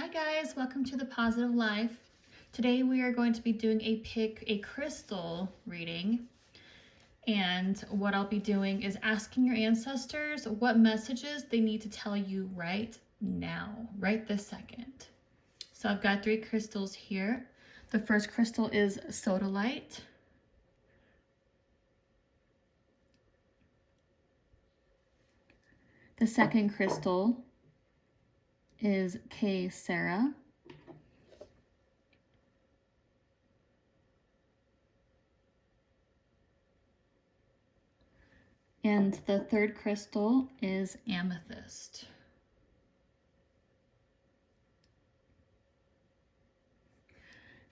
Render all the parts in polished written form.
Hi guys, welcome to The Positive Life. Today we are going to be doing a crystal reading, and what I'll be doing is asking your ancestors what messages they need to tell you right now, right this second. So I've got 3 crystals here. The first crystal is Sodalite. The second crystal is Sera. And the third crystal is Amethyst.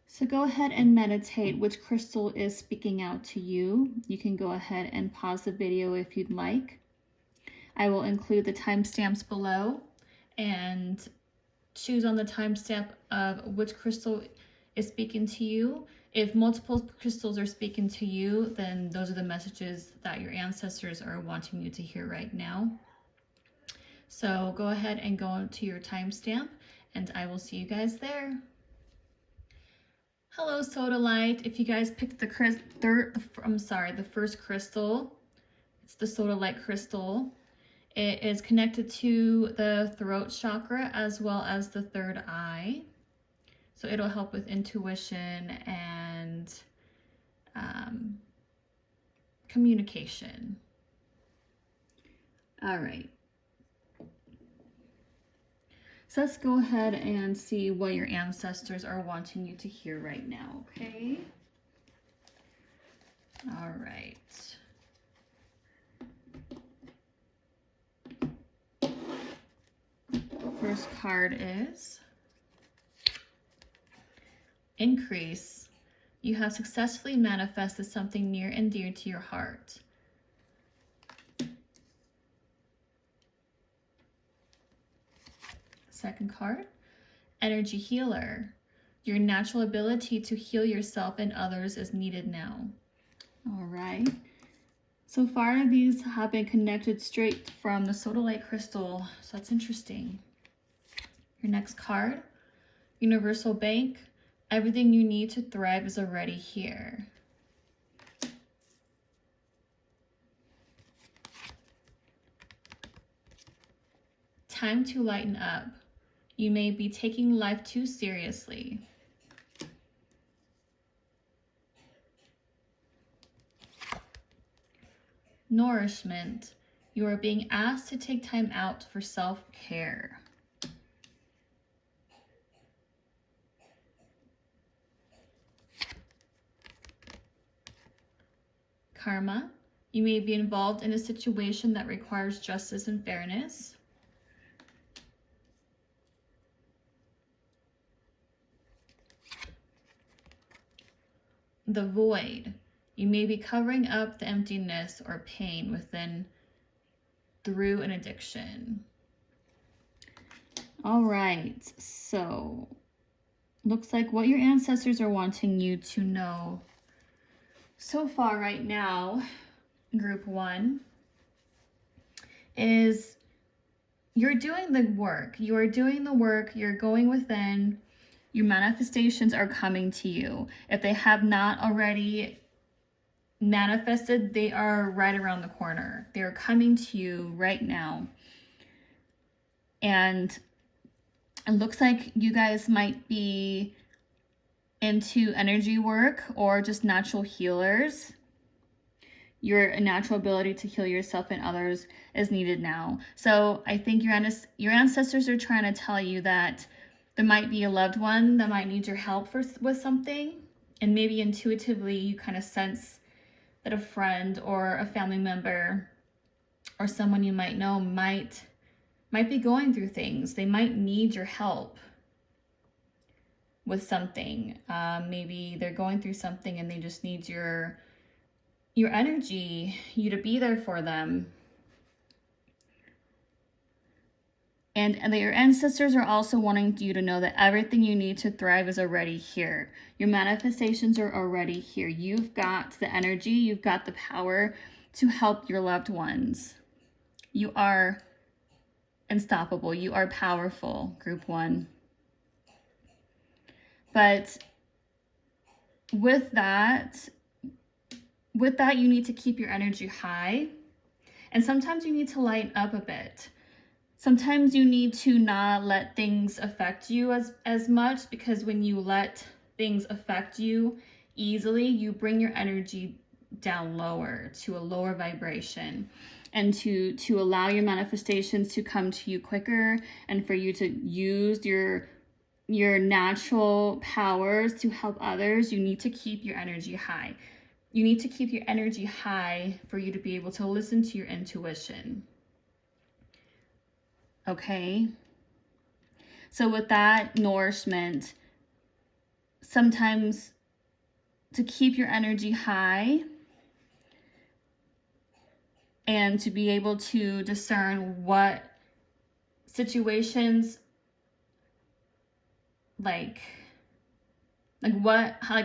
So go ahead and meditate which crystal is speaking out to you. You can go ahead and pause the video if you'd like. I will include the timestamps below, and choose on the timestamp of which crystal is speaking to you. If multiple crystals are speaking to you, then those are the messages that your ancestors are wanting you to hear right now. So go ahead and go to your timestamp, and I will see you guys there. Hello, Sodalite. If you guys picked the first crystal, it's the Sodalite Crystal. It is connected to the throat chakra as well as the third eye. So it'll help with intuition and communication. All right. So let's go ahead and see what your ancestors are wanting you to hear right now, okay? All right. First card is Increase. You have successfully manifested something near and dear to your heart. Second card, Energy Healer. Your natural ability to heal yourself and others is needed now. All right. So far, these have been connected straight from the Sodalite Crystal, so that's interesting. Your next card, Universal Bank. Everything you need to thrive is already here. Time to lighten up. You may be taking life too seriously. Nourishment. You are being asked to take time out for self-care. Karma. You may be involved in a situation that requires justice and fairness. The Void. You may be covering up the emptiness or pain within through an addiction. All right, so looks like what your ancestors are wanting you to know so far right now, group 1, is you're doing the work. You are doing the work. You're going within. Your manifestations are coming to you. If they have not already manifested, they are right around the corner. They're coming to you right now. And it looks like you guys might be into energy work or just natural healers. Your natural ability to heal yourself and others is needed now. So I think your ancestors are trying to tell you that there might be a loved one that might need your help with something, and maybe intuitively you kind of sense that a friend or a family member or someone you might know might be going through things. They might need your help with something. Maybe they're going through something and they just need your energy, you to be there for them. And your ancestors are also wanting you to know that everything you need to thrive is already here. Your manifestations are already here. You've got the energy, you've got the power to help your loved ones. You are unstoppable. You are powerful, group 1. But with that, you need to keep your energy high. And sometimes you need to lighten up a bit. Sometimes you need to not let things affect you as much, because when you let things affect you easily, you bring your energy down lower, to a lower vibration, and to allow your manifestations to come to you quicker, and for you to use your natural powers to help others. You need to keep your energy high. You need to keep your energy high for you to be able to listen to your intuition. Okay? So with that nourishment, sometimes to keep your energy high and to be able to discern what situations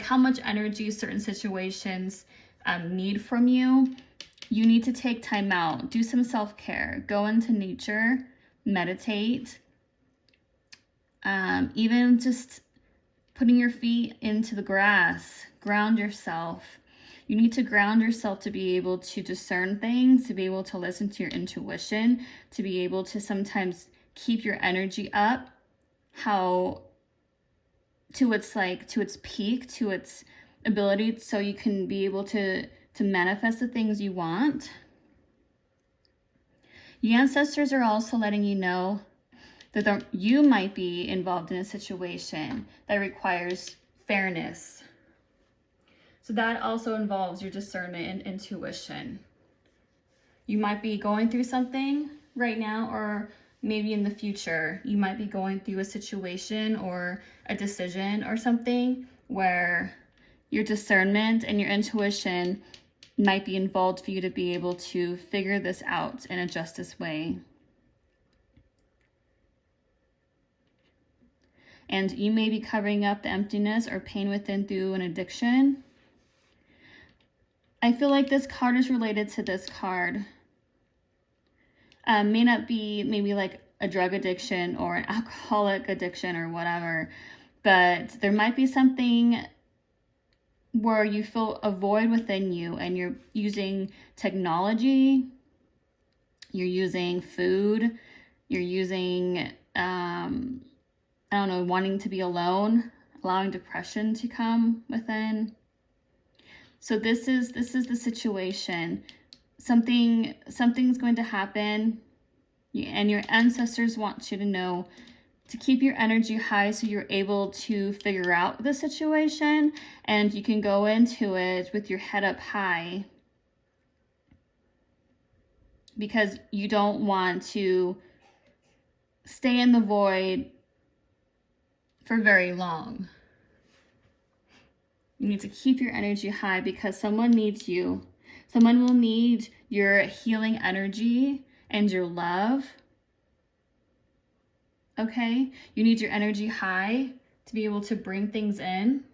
how much energy certain situations need from you, you need to take time out, do some self-care, go into nature, meditate, even just putting your feet into the grass, ground yourself. You need to ground yourself to be able to discern things, to be able to listen to your intuition, to be able to sometimes keep your energy up, to its peak, to its ability, so you can be able to manifest the things you want. Your ancestors are also letting you know that you might be involved in a situation that requires fairness. So that also involves your discernment and intuition. You might be going through something right now, or maybe in the future, you might be going through a situation or a decision or something where your discernment and your intuition might be involved for you to be able to figure this out in a justice way. And you may be covering up the emptiness or pain within through an addiction. I feel like this card is related to this card. May not be maybe like a drug addiction or an alcoholic addiction or whatever, but there might be something where you feel a void within you, and you're using technology, you're using food, you're using, wanting to be alone, allowing depression to come within. So this is the situation. Something's going to happen, and your ancestors want you to know to keep your energy high so you're able to figure out the situation, and you can go into it with your head up high, because you don't want to stay in the void for very long. You need to keep your energy high because someone needs you. Someone will need your healing energy and your love. Okay? You need your energy high to be able to bring things in.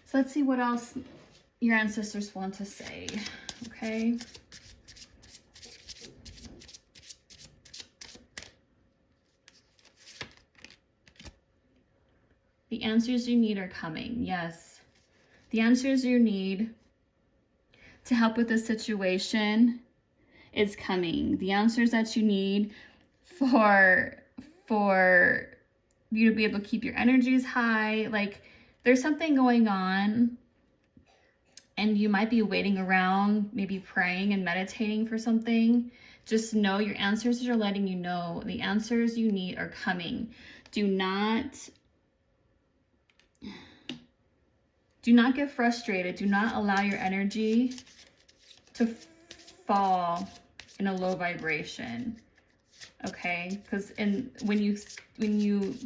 So let's see what else your ancestors want to say. Okay? The answers you need are coming. Yes. The answers you need to help with this situation is coming. The answers that you need for you to be able to keep your energies high. Like, there's something going on, and you might be waiting around, maybe praying and meditating for something. Just know your ancestors are letting you know the answers you need are coming. Do not get frustrated. Do not allow your energy to fall in a low vibration. Okay? Because when you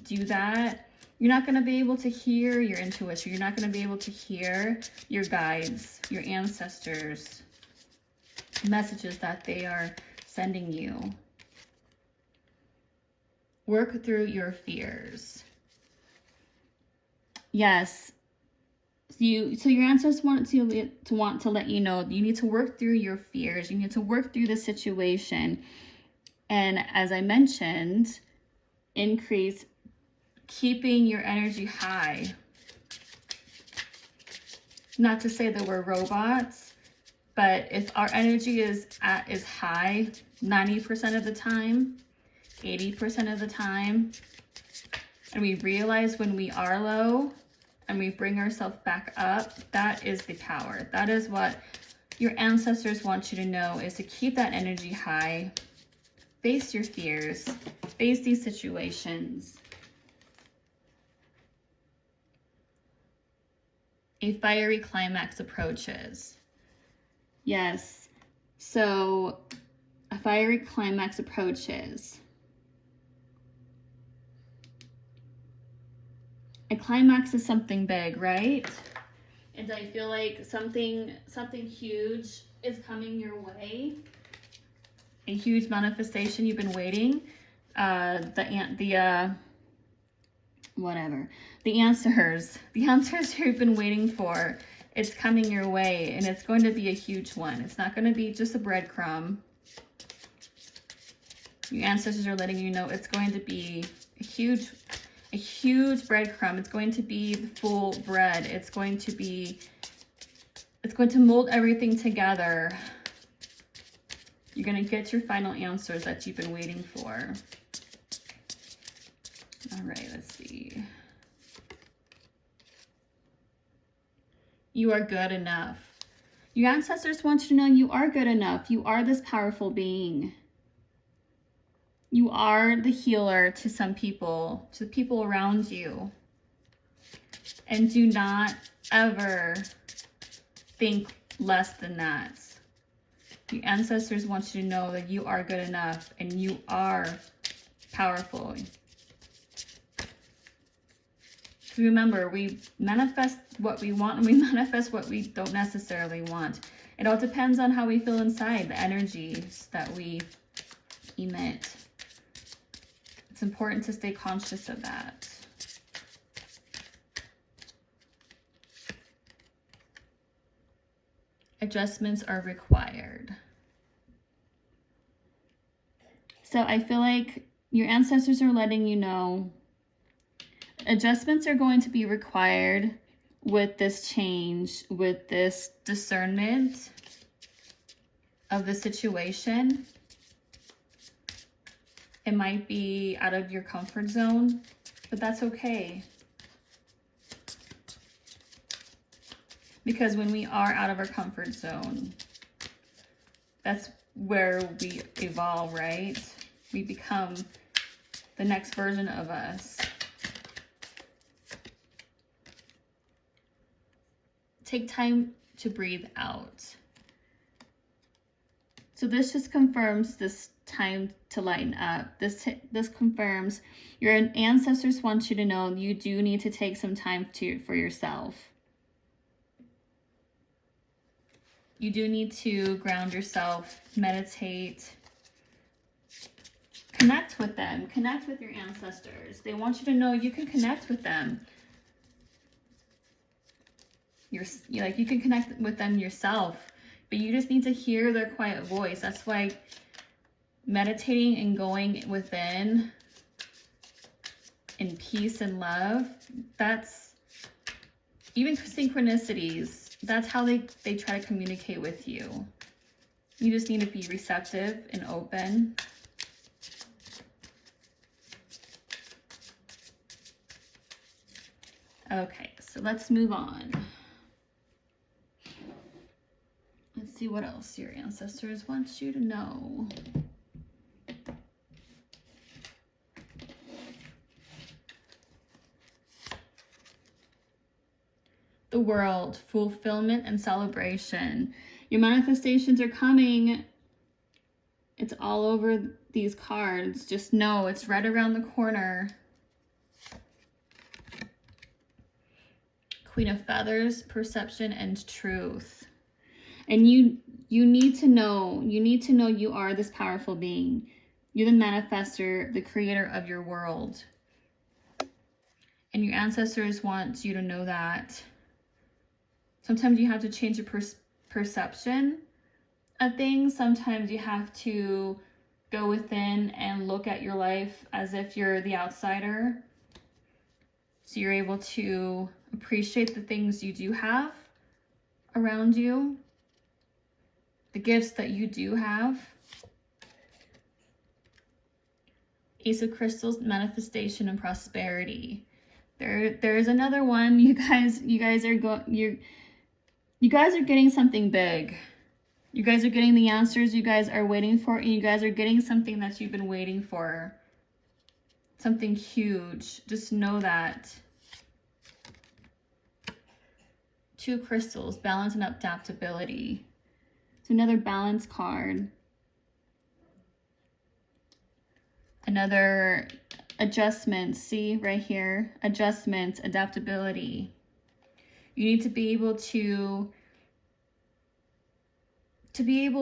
do that, you're not going to be able to hear your intuition. You're not going to be able to hear your guides, your ancestors, messages that they are sending you. Work through your fears. Yes. So your ancestors want to let you know you need to work through your fears. You need to work through the situation. And as I mentioned, keeping your energy high. Not to say that we're robots, but if our energy is high 90% of the time, 80% of the time, and we realize when we are low and we bring ourselves back up, that is the power. That is what your ancestors want you to know, is to keep that energy high. Face your fears. Face these situations. A fiery climax approaches. Yes, so a fiery climax approaches. A climax is something big, right? And I feel like something huge is coming your way. A huge manifestation you've been waiting. The answers you've been waiting for, it's coming your way, and it's going to be a huge one. It's not going to be just a breadcrumb. Your ancestors are letting you know it's going to be a huge breadcrumb. It's going to be the full bread. It's going to mold everything together. You're going to get your final answers that you've been waiting for. All right, let's see. You are good enough. Your ancestors want you to know you are good enough. You are this powerful being. You are the healer to some people, to the people around you. And do not ever think less than that. Your ancestors want you to know that you are good enough and you are powerful. Remember, we manifest what we want and we manifest what we don't necessarily want. It all depends on how we feel inside, the energies that we emit. It's important to stay conscious of that. Adjustments are required. So I feel like your ancestors are letting you know adjustments are going to be required with this change, with this discernment of the situation. It might be out of your comfort zone, but that's okay. Because when we are out of our comfort zone, that's where we evolve, right? We become the next version of us. Take time to breathe out. So this just confirms this time to lighten up. This confirms your ancestors want you to know you do need to take some time for yourself. You do need to ground yourself, meditate, connect with them, connect with your ancestors. They want you to know you can connect with them. You can connect with them yourself, but you just need to hear their quiet voice. That's why meditating and going within in peace and love, that's even synchronicities. That's how they try to communicate with you. You just need to be receptive and open. Okay, so let's move on. Let's see what else your ancestors want you to know. The world, fulfillment and celebration. Your manifestations are coming. It's all over these cards. Just know it's right around the corner. Queen of Feathers, perception and truth. And you need to know you are this powerful being. You're the manifestor, the creator of your world. And your ancestors want you to know that. Sometimes you have to change your perception of things. Sometimes you have to go within and look at your life as if you're the outsider. So you're able to appreciate the things you do have around you, the gifts that you do have. Ace of Crystals, manifestation and prosperity. There's another one. You guys are getting something big. You guys are getting the answers you guys are waiting for, and you guys are getting something that you've been waiting for. Something huge. Just know that. Two crystals, balance and adaptability. It's another balance card. Another adjustment. See right here, adjustment, adaptability. You need to be able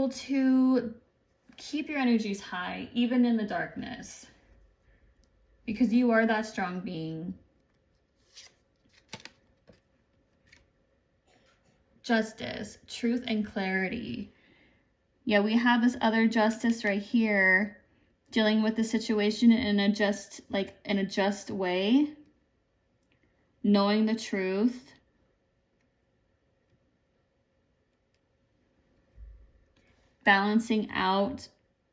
to keep your energies high, even in the darkness, because you are that strong being. Justice, truth and clarity. Yeah, we have this other justice right here, dealing with the situation in a just way, knowing the truth. Balancing out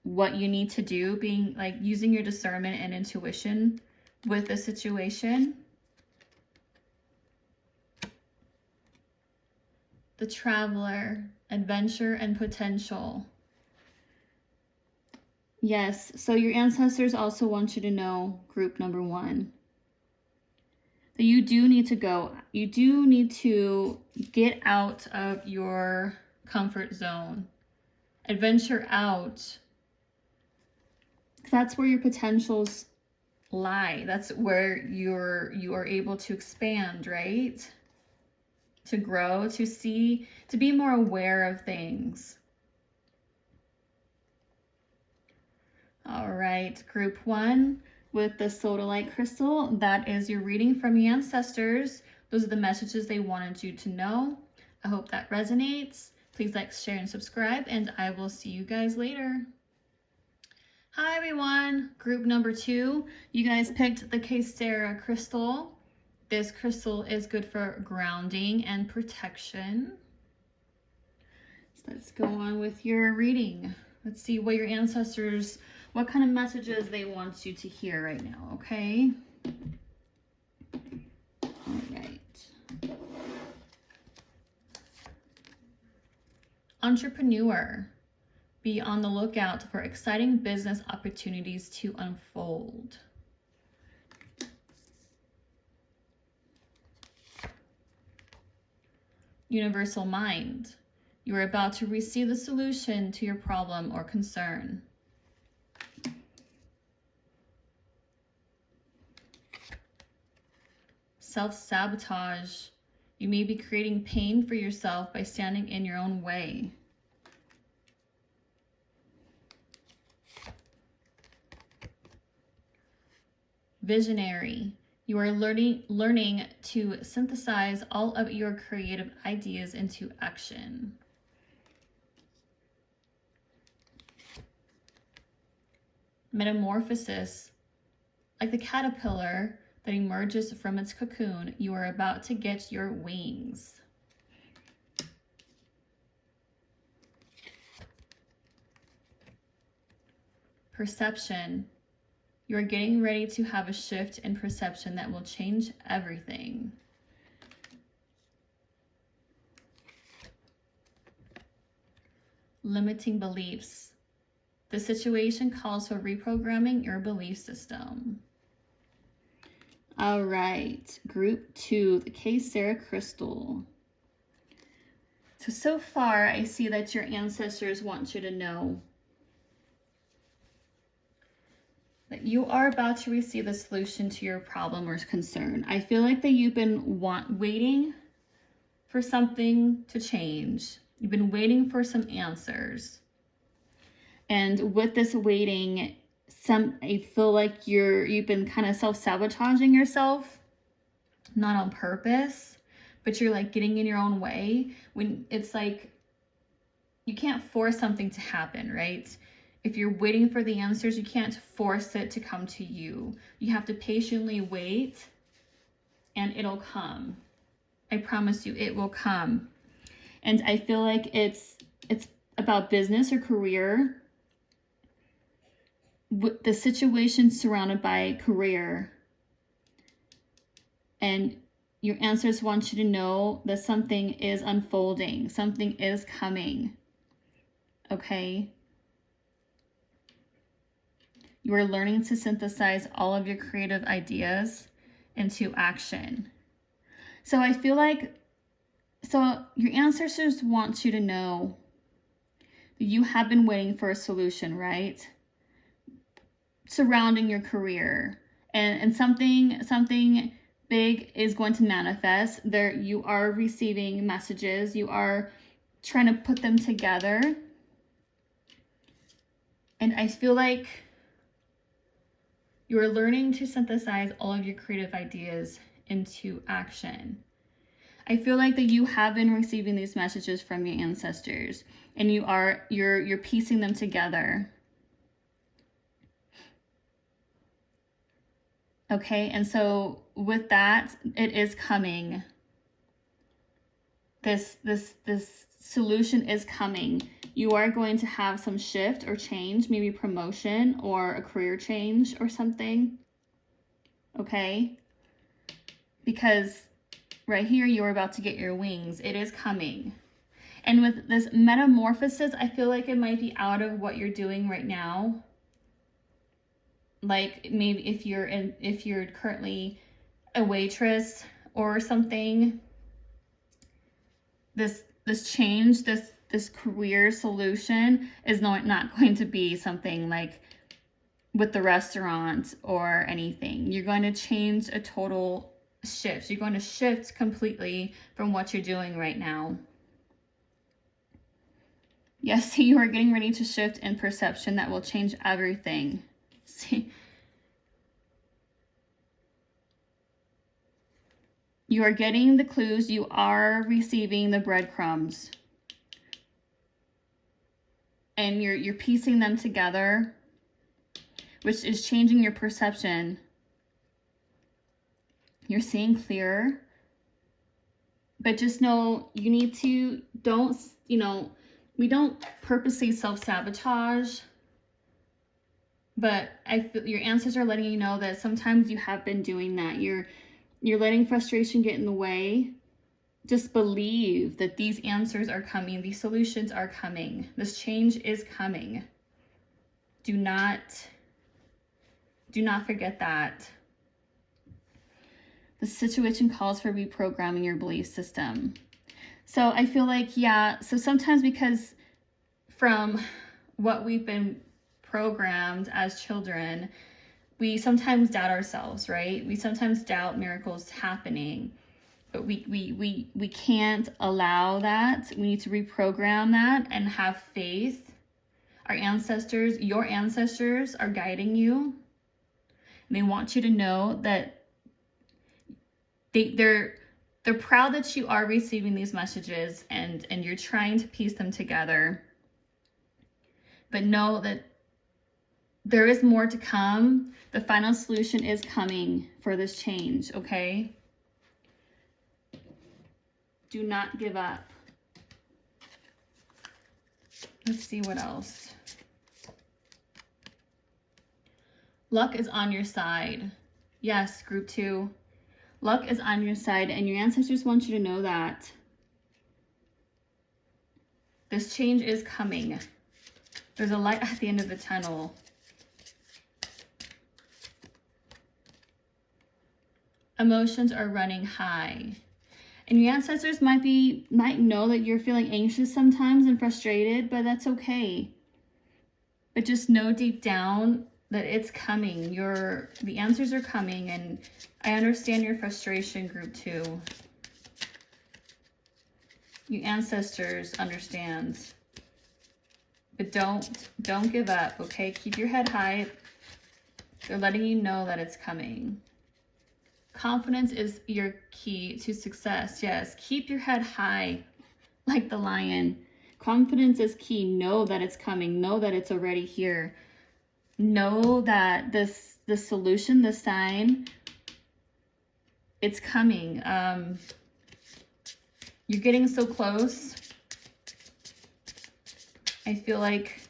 what you need to do, being like using your discernment and intuition with the situation. The Traveler, adventure and potential. Yes, so your ancestors also want you to know, group number 1, that you do need to go. You do need to get out of your comfort zone. Adventure out. That's where your potentials lie. That's where you are able to expand, right? To grow, to see, to be more aware of things. All right, group 1 with the Sodalite Crystal. That is your reading from your ancestors. Those are the messages they wanted you to know. I hope that resonates. Please like, share, and subscribe, and I will see you guys later. Hi everyone, group number 2. You guys picked the Sera Crystal. This crystal is good for grounding and protection. So let's go on with your reading. Let's see what your ancestors, what kind of messages they want you to hear right now, okay? All right. Entrepreneur, be on the lookout for exciting business opportunities to unfold. Universal mind, you are about to receive the solution to your problem or concern. Self-sabotage, you may be creating pain for yourself by standing in your own way. Visionary, you are learning to synthesize all of your creative ideas into action. Metamorphosis, like the caterpillar that emerges from its cocoon, you are about to get your wings. Perception, you are getting ready to have a shift in perception that will change everything. Limiting beliefs, the situation calls for reprogramming your belief system. All right, group 2, the Sera Crystal. So far, I see that your ancestors want you to know that you are about to receive the solution to your problem or concern. I feel like that you've been waiting for something to change. You've been waiting for some answers. And with this waiting, I feel like you've been kind of self-sabotaging yourself, not on purpose, but you're like getting in your own way when it's like you can't force something to happen, right? If you're waiting for the answers, you can't force it to come to you. You have to patiently wait and it'll come. I promise you, it will come. And I feel like it's about business or career. The situation surrounded by career. And your ancestors want you to know that something is unfolding. Something is coming. Okay? You are learning to synthesize all of your creative ideas into action. So I feel like, your ancestors want you to know that you have been waiting for a solution, right? Surrounding your career. And something big is going to manifest. There, you are receiving messages. You are trying to put them together. And I feel like you are learning to synthesize all of your creative ideas into action. I feel like that you have been receiving these messages from your ancestors, and you're piecing them together. Okay, and so with that, it is coming. This solution is coming. You are going to have some shift or change, maybe promotion or a career change or something. Okay? Because right here, you're about to get your wings. It is coming. And with this metamorphosis, I feel like it might be out of what you're doing right now. Like maybe if you're currently a waitress or something, this change, this career solution is not going to be something like with the restaurant or anything. You're going to change a total shift. You're going to shift completely from what you're doing right now. Yes, you are getting ready to shift in perception that will change everything. See, you are getting the clues. You are receiving the breadcrumbs. And you're piecing them together, which is changing your perception. You're seeing clearer. But just know you need to, we don't purposely self-sabotage. But I feel your ancestors are letting you know that sometimes you have been doing that. You're letting frustration get in the way. Just believe that these answers are coming. These solutions are coming. This change is coming. Do not forget that. The situation calls for reprogramming your belief system. So I feel like, yeah, so sometimes because from what we've been programmed as children, we sometimes doubt ourselves, right? We sometimes doubt miracles happening. But we can't allow that. We need to reprogram that and have faith. Our ancestors, your ancestors are guiding you. And they want you to know that they're proud that you are receiving these messages and you're trying to piece them together. But know that there is more to come. The final solution is coming for this change, okay? Do not give up. Let's see what else. Luck is on your side. Yes, group 2. Luck is on your side, and your ancestors want you to know that. This change is coming. There's a light at the end of the tunnel. Emotions are running high. And your ancestors might know that you're feeling anxious sometimes and frustrated, but that's okay. But just know deep down that it's coming. The answers are coming, and I understand your frustration, group 2. Your ancestors understand. But don't give up, okay? Keep your head high. They're letting you know that it's coming. Confidence is your key to success. Yes, keep your head high like the lion. Confidence is key. Know that it's coming. Know that it's already here. Know that the solution, the sign, It's coming. You're getting so close. I feel like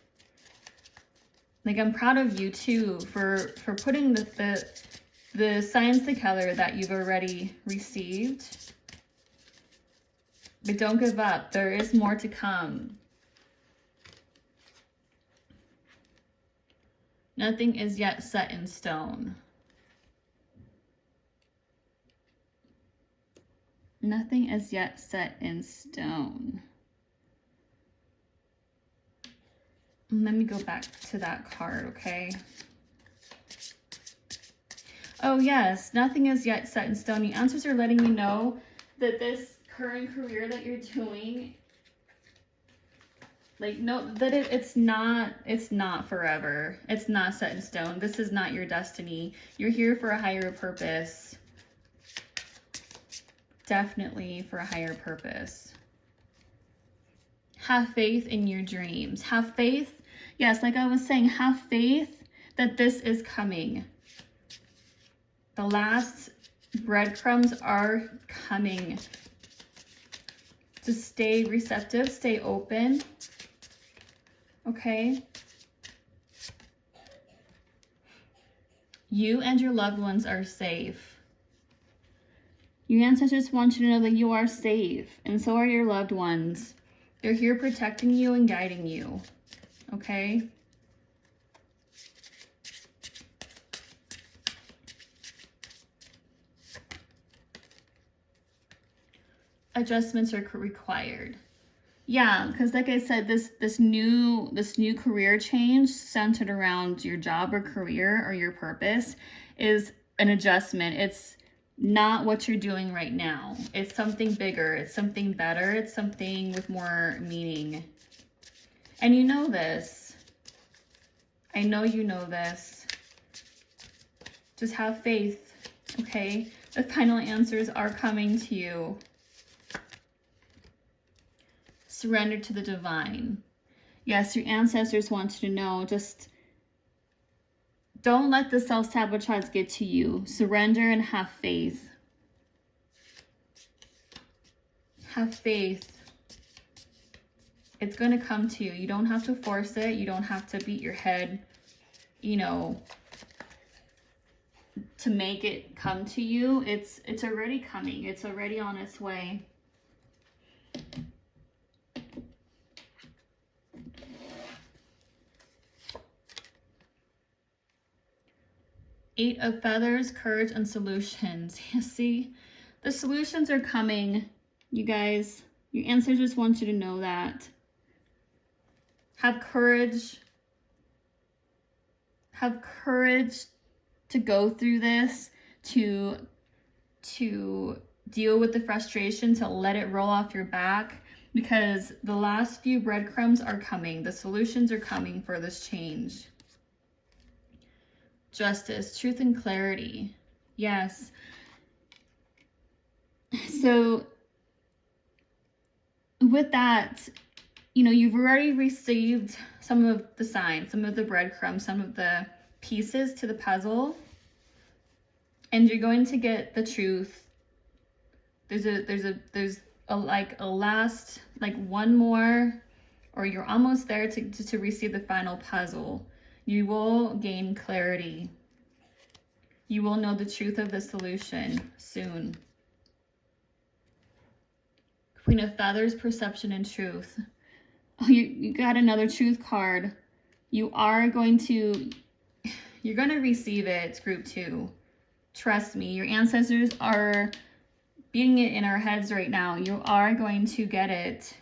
I'm proud of you too for putting the signs together that you've already received. But don't give up. There is more to come. Nothing is yet set in stone. Nothing is yet set in stone. Let me go back to that card, okay? Oh yes, nothing is yet set in stone. The answers are letting you know that this current career that you're doing, like, no, that it's not forever. It's not set in stone. This is not your destiny. You're here for a higher purpose. Definitely for a higher purpose. Have faith in your dreams. Have faith. Yes, like I was saying, have faith that this is coming. The last breadcrumbs are coming. Just stay receptive, stay open. Okay? You and your loved ones are safe. Your ancestors want you to know that you are safe, and so are your loved ones. They're here protecting you and guiding you. Okay? Adjustments are required. Yeah, because like I said, this new career change centered around your job or career or your purpose is an adjustment. It's not what you're doing right now. It's something bigger. It's something better. It's something with more meaning. And you know this. I know you know this. Just have faith, okay? The final answers are coming to you. Surrender to the divine. Yes, your ancestors want you to know, just don't let the self-sabotage get to you. Surrender and have faith. Have faith. It's going to come to you. You don't have to force it. You don't have to beat your head, you know, to make it come to you. It's already coming. It's already on its way. Eight of Feathers, Courage, and Solutions. You see, the solutions are coming, you guys. Your ancestors want you to know that. Have courage. Have courage to go through this, to deal with the frustration, to let it roll off your back, because the last few breadcrumbs are coming. The solutions are coming for this change. Justice, truth, and clarity. Yes. So with that, you know, you've already received some of the signs, some of the breadcrumbs, some of the pieces to the puzzle, and you're going to get the truth. There's a last, like one more, or you're almost there to receive the final puzzle. You will gain clarity. You will know the truth of the solution soon. Queen of Feathers, Perception, and Truth. Oh, you got another truth card. You're going to receive it, group 2. Trust me, your ancestors are beating it in our heads right now. You are going to get it.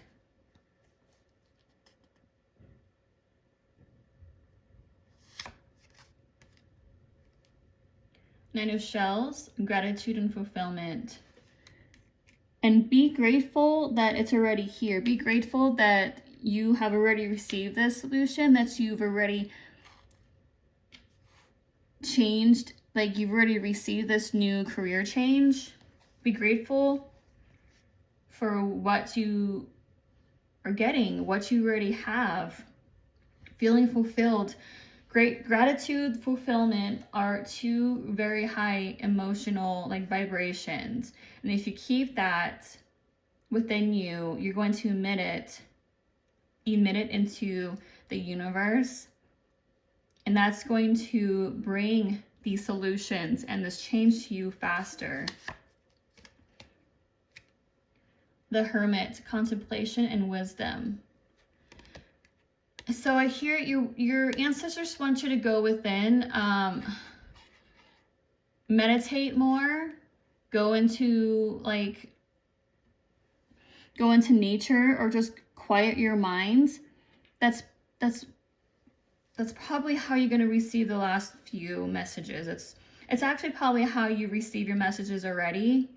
Nine of Shells, Gratitude and Fulfillment. And be grateful that it's already here. Be grateful that you have already received this solution, that you've already changed, like you've already received this new career change. Be grateful for what you are getting, what you already have. Feeling fulfilled. Great gratitude, fulfillment are two very high emotional like vibrations. And if you keep that within you, you're going to emit it into the universe. And that's going to bring these solutions and this change to you faster. The Hermit, contemplation and wisdom. So I hear your ancestors want you to go within, meditate more, go into nature, or just quiet your mind. That's probably how you're going to receive the last few messages. It's actually probably how you receive your messages already.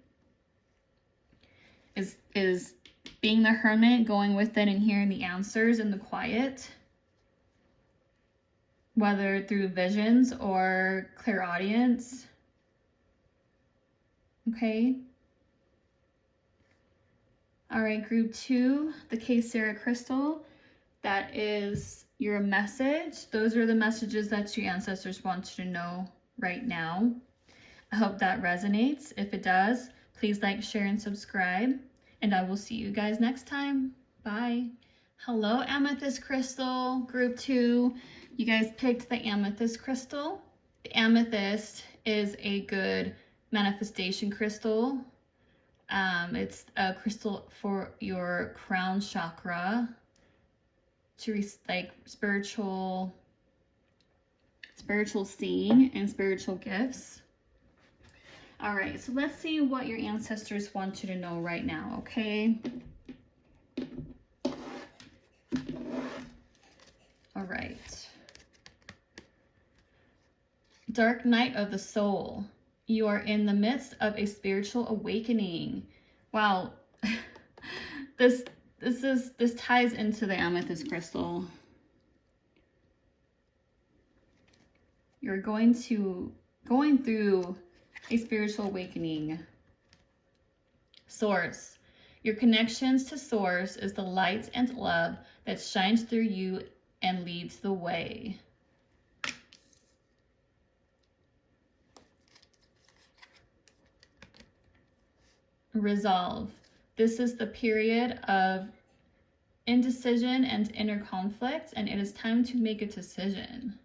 Is being the hermit, going within and hearing the answers in the quiet, whether through visions or clairaudience. Okay. All right, group 2, the Sera Crystal. That is your message. Those are the messages that your ancestors want you to know right now. I hope that resonates. If it does, please like, share, and subscribe. And I will see you guys next time. Bye. Hello, Amethyst Crystal, group 2. You guys picked the Amethyst Crystal. The amethyst is a good manifestation crystal. It's a crystal for your crown chakra, to like spiritual seeing and spiritual gifts. All right, so let's see what your ancestors want you to know right now, okay? All right. Dark night of the soul. You are in the midst of a spiritual awakening. Wow. This ties into the amethyst crystal. You're going through a spiritual awakening. Source. Your connections to Source is the light and love that shines through you and leads the way. Resolve. This is the period of indecision and inner conflict, and it is time to make a decision.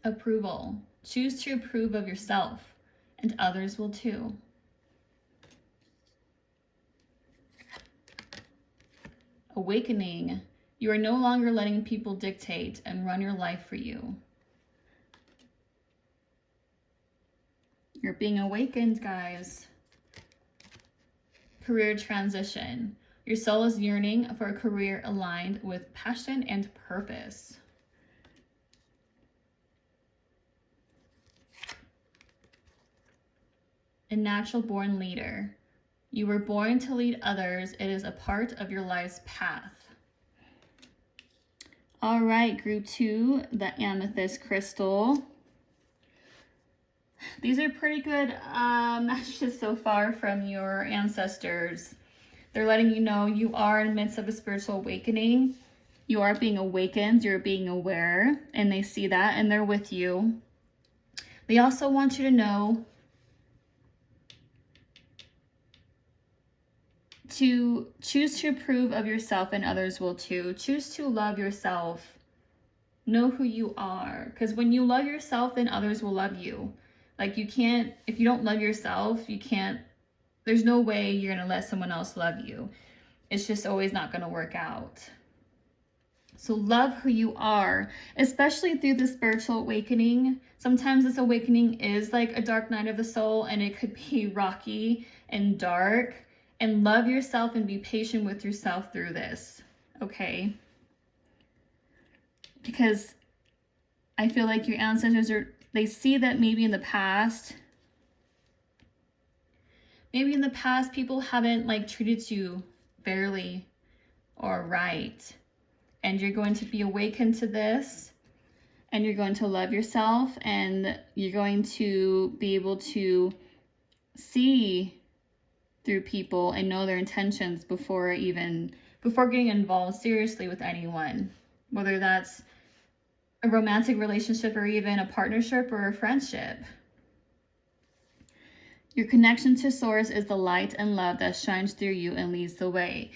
Approval. Choose to approve of yourself, and others will too. Awakening. You are no longer letting people dictate and run your life for you. You're being awakened, guys. Career transition. Your soul is yearning for a career aligned with passion and purpose. A natural born leader. You were born to lead others. It is a part of your life's path. All right, group 2, the Amethyst Crystal. These are pretty good messages so far from your ancestors. They're letting you know you are in the midst of a spiritual awakening. You are being awakened, you're being aware, and they see that and they're with you. They also want you to know to choose to approve of yourself, and others will too. Choose to love yourself. Know who you are. Because when you love yourself, then others will love you. Like you can't, if you don't love yourself, you can't, there's no way you're going to let someone else love you. It's just always not going to work out. So love who you are, especially through the spiritual awakening. Sometimes this awakening is like a dark night of the soul, and it could be rocky and dark. And love yourself and be patient with yourself through this, okay? Because I feel like your ancestors they see that maybe in the past people haven't like treated you fairly or right. And you're going to be awakened to this, and you're going to love yourself, and you're going to be able to see through people and know their intentions before getting involved seriously with anyone, whether that's a romantic relationship or even a partnership or a friendship. Your connection to Source is the light and love that shines through you and leads the way.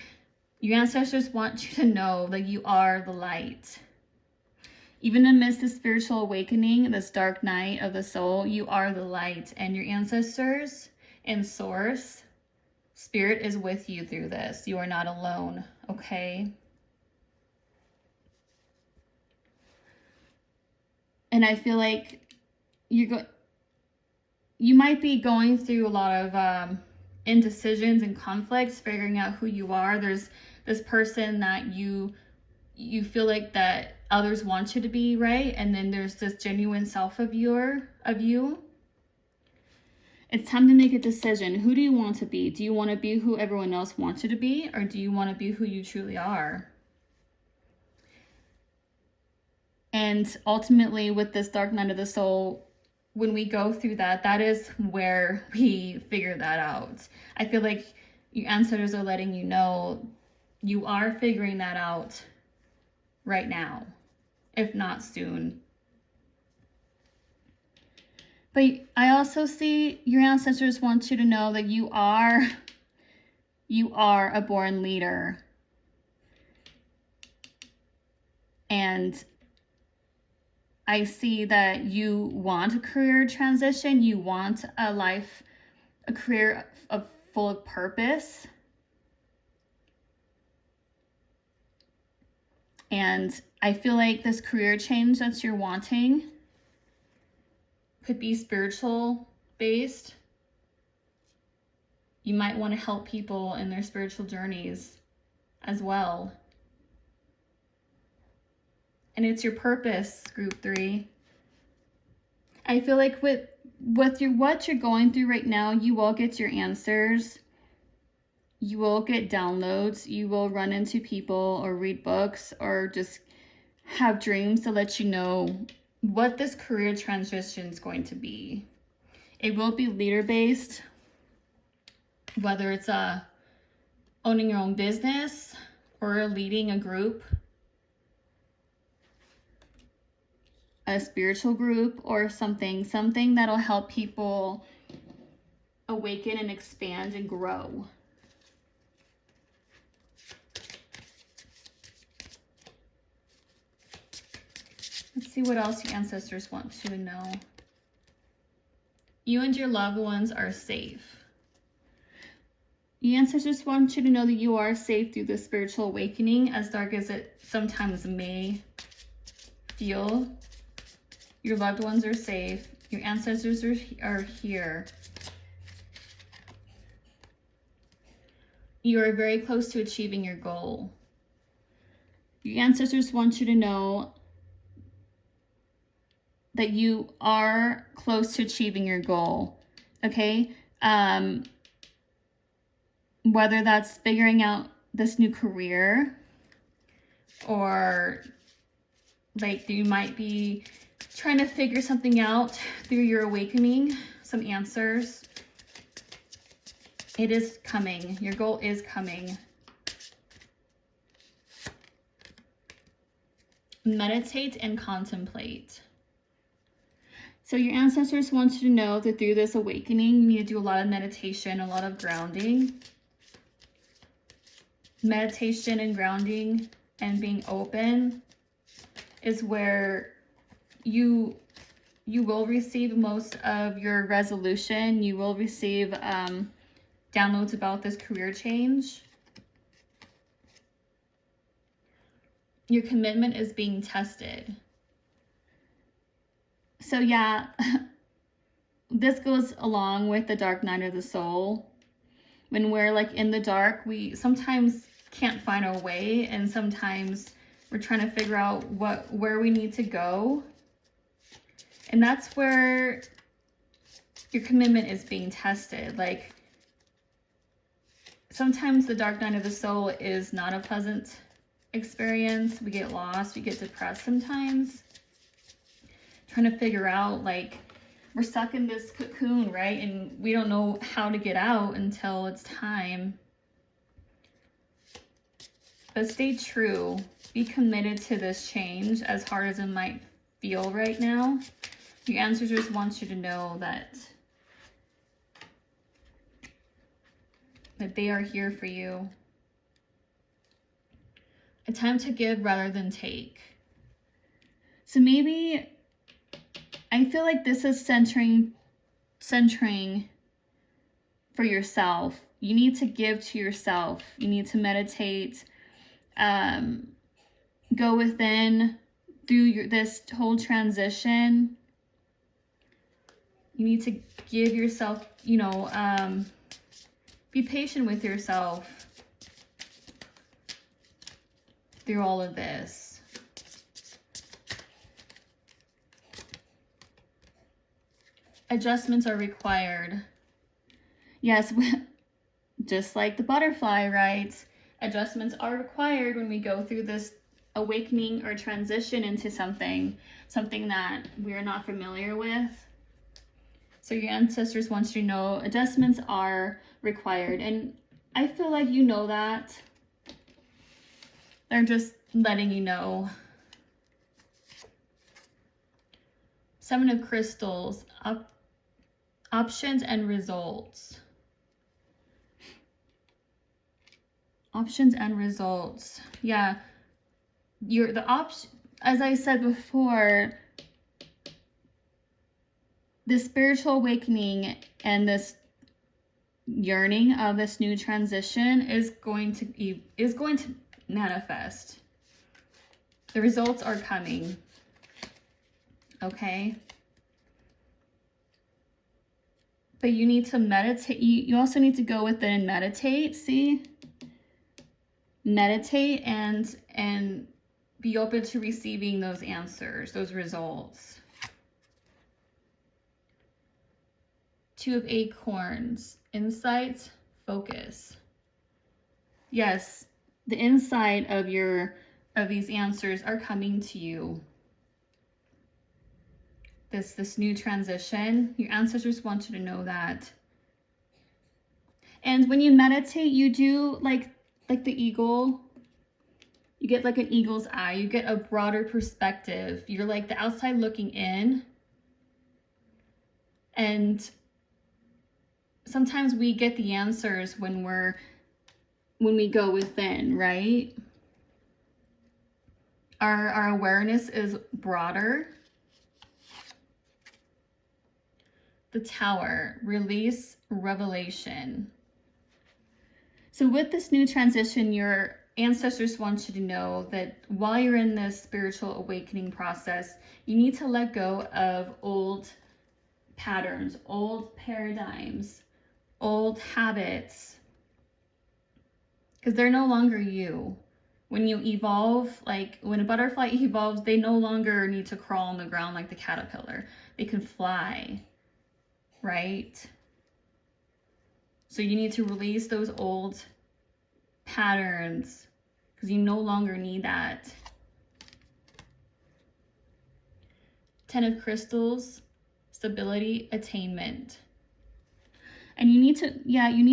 Your ancestors want you to know that you are the light. Even amidst the spiritual awakening, this dark night of the soul, you are the light, and your ancestors and Source, Spirit is with you through this. You are not alone, okay? And I feel like you might be going through a lot of indecisions and conflicts, figuring out who you are. There's this person that you feel like that others want you to be, right? And then there's this genuine self of you. It's time to make a decision. Who do you want to be? Do you want to be who everyone else wants you to be? Or do you want to be who you truly are? And ultimately, with this dark night of the soul, when we go through that, that is where we figure that out. I feel like your ancestors are letting you know you are figuring that out right now, if not soon. But I also see your ancestors want you to know that you are a born leader. And I see that you want a career transition. You want a career full of purpose. And I feel like this career change that you're wanting could be spiritual based. You might want to help people in their spiritual journeys as well. And it's your purpose, group 3. I feel like with what you're going through right now, you will get your answers. You will get downloads. You will run into people or read books or just have dreams to let you know what this career transition is going to be. It will be leader-based, whether it's owning your own business or leading a group, a spiritual group, or something that'll help people awaken and expand and grow. Let's see what else your ancestors want you to know. You and your loved ones are safe. Your ancestors want you to know that you are safe through the spiritual awakening, as dark as it sometimes may feel. Your loved ones are safe. Your ancestors are here. You are very close to achieving your goal. Your ancestors want you to know that you are close to achieving your goal, okay? Whether that's figuring out this new career, or like you might be trying to figure something out through your awakening, some answers. It is coming. Your goal is coming. Meditate and contemplate. So your ancestors want you to know that through this awakening, you need to do a lot of meditation, a lot of grounding. Meditation and grounding and being open is where you will receive most of your resolution. You will receive downloads about this career change. Your commitment is being tested. So yeah, this goes along with the dark night of the soul. When we're like in the dark, we sometimes can't find our way, and sometimes we're trying to figure out where we need to go. And that's where your commitment is being tested. Like, sometimes the dark night of the soul is not a pleasant experience. We get lost, we get depressed sometimes, trying to figure out like we're stuck in this cocoon, right? And we don't know how to get out until it's time. But stay true. Be committed to this change, as hard as it might feel right now. Your ancestors want you to know that they are here for you. A time to give rather than take. So maybe I feel like this is centering for yourself. You need to give to yourself. You need to meditate, go within through this whole transition. You need to give yourself, you know, be patient with yourself through all of this. Adjustments are required. Yes, just like the butterfly, right? Adjustments are required when we go through this awakening or transition into something that we're not familiar with. So your ancestors want you to know adjustments are required. And I feel like you know that. They're just letting you know. Seven of Crystals, options and results. Options and results. Yeah. As I said before, the spiritual awakening and this yearning of this new transition is going to manifest. The results are coming. Okay? But you need to meditate. You also need to go within and meditate, see? Meditate and be open to receiving those answers, those results. Two of Acorns, insights, focus. Yes, the insight of these answers are coming to you. This new transition, your ancestors want you to know that. And when you meditate, you do like the eagle. You get like an eagle's eye. You get a broader perspective. You're like the outside looking in. And sometimes we get the answers when we go within, right? Our awareness is broader. The Tower, release, revelation. So with this new transition, your ancestors want you to know that while you're in this spiritual awakening process, you need to let go of old patterns, old paradigms, old habits, because they're no longer you. When you evolve, like when a butterfly evolves, they no longer need to crawl on the ground like the caterpillar. They can fly, right? So you need to release those old patterns because you no longer need that. Ten of Crystals, stability, attainment. And you need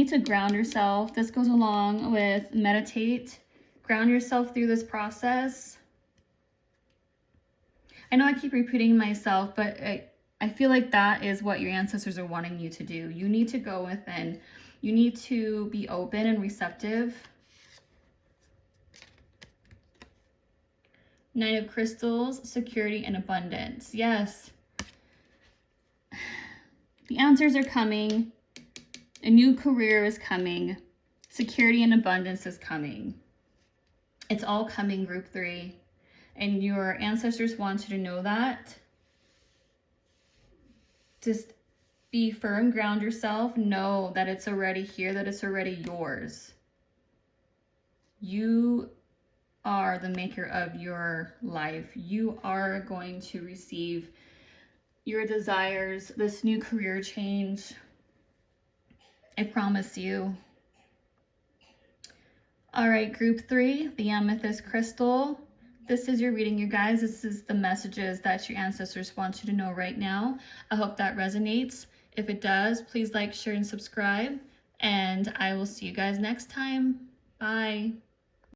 to ground yourself. This goes along with meditate. Ground yourself through this process. I know I keep repeating myself, but I feel like that is what your ancestors are wanting you to do. You need to go within. You need to be open and receptive. Nine of Crystals, security and abundance. Yes. The answers are coming. A new career is coming. Security and abundance is coming. It's all coming, group 3. And your ancestors want you to know that. Just be firm, ground yourself. Know that it's already here, that it's already yours. You are the maker of your life. You are going to receive your desires, this new career change. I promise you. All right, group 3, the Amethyst Crystal, this is your reading, you guys. This is the messages that your ancestors want you to know right now. I hope that resonates. If it does, please like, share, and subscribe. And I will see you guys next time. Bye.